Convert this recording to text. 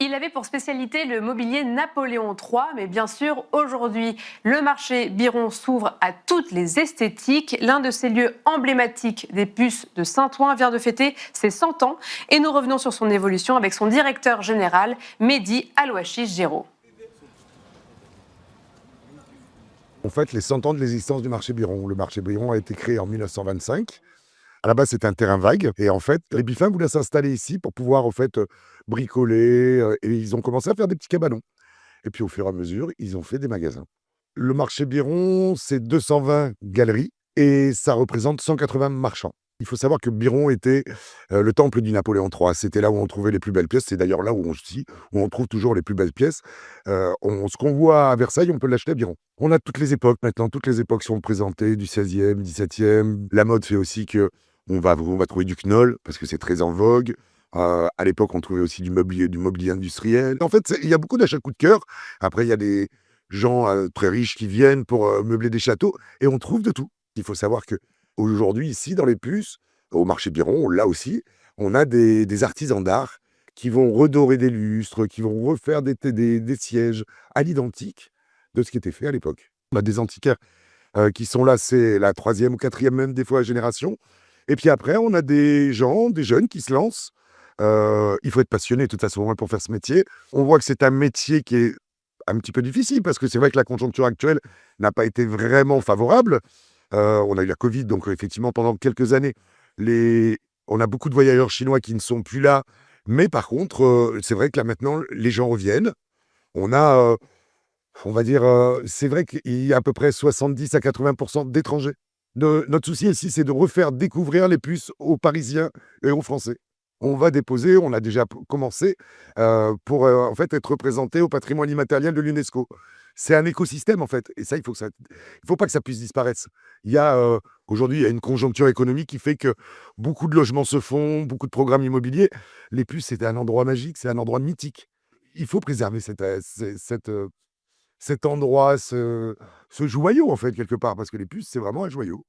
Il avait pour spécialité le mobilier Napoléon III, mais bien sûr, aujourd'hui, le marché Biron s'ouvre à toutes les esthétiques. L'un de ces lieux emblématiques des puces de Saint-Ouen vient de fêter ses 100 ans et nous revenons sur son évolution avec son directeur général, Mehdi Alouachi Géraud. On fête les 100 ans de l'existence du marché Biron. Le marché Biron a été créé en 1925. À la base, c'était un terrain vague. Et en fait, les Biffins voulaient s'installer ici pour pouvoir, bricoler. Et ils ont commencé à faire des petits cabanons. Et puis, au fur et à mesure, ils ont fait des magasins. Le marché Biron, c'est 220 galeries et ça représente 180 marchands. Il faut savoir que Biron était le temple du Napoléon III. C'était là où on trouvait les plus belles pièces. C'est d'ailleurs là où on trouve toujours les plus belles pièces. Ce qu'on voit à Versailles, on peut l'acheter à Biron. On a toutes les époques maintenant. Toutes les époques sont représentées, du 16e, 17e. La mode fait aussi que on va trouver du knoll parce que c'est très en vogue. À l'époque, on trouvait aussi du mobilier industriel. En fait, il y a beaucoup d'achats coup de cœur. Après, il y a des gens très riches qui viennent pour meubler des châteaux et on trouve de tout. Il faut savoir que aujourd'hui, ici, dans les puces, au marché Biron, là aussi, on a des artisans d'art qui vont redorer des lustres, qui vont refaire des sièges à l'identique de ce qui était fait à l'époque. On a des antiquaires qui sont là, c'est la troisième ou quatrième même des fois génération. Et puis après, on a des gens, des jeunes qui se lancent. Il faut être passionné de toute façon hein, pour faire ce métier. On voit que c'est un métier qui est un petit peu difficile parce que c'est vrai que la conjoncture actuelle n'a pas été vraiment favorable. On a eu la Covid, donc effectivement, pendant quelques années, on a beaucoup de voyageurs chinois qui ne sont plus là. Mais par contre, c'est vrai que là maintenant, les gens reviennent. On a, on va dire, c'est vrai qu'il y a à peu près 70 à 80% d'étrangers. Notre souci ici, c'est de refaire découvrir les puces aux Parisiens et aux Français. On va déposer, on a déjà commencé, pour en fait être représenté au patrimoine immatériel de l'UNESCO. C'est un écosystème en fait, et ça, il faut pas que ça puisse disparaître. Il y a aujourd'hui, il y a une conjoncture économique qui fait que beaucoup de logements se font, beaucoup de programmes immobiliers. Les puces, c'est un endroit magique, c'est un endroit mythique. Il faut préserver cet endroit, ce joyau en fait quelque part, parce que les puces, c'est vraiment un joyau.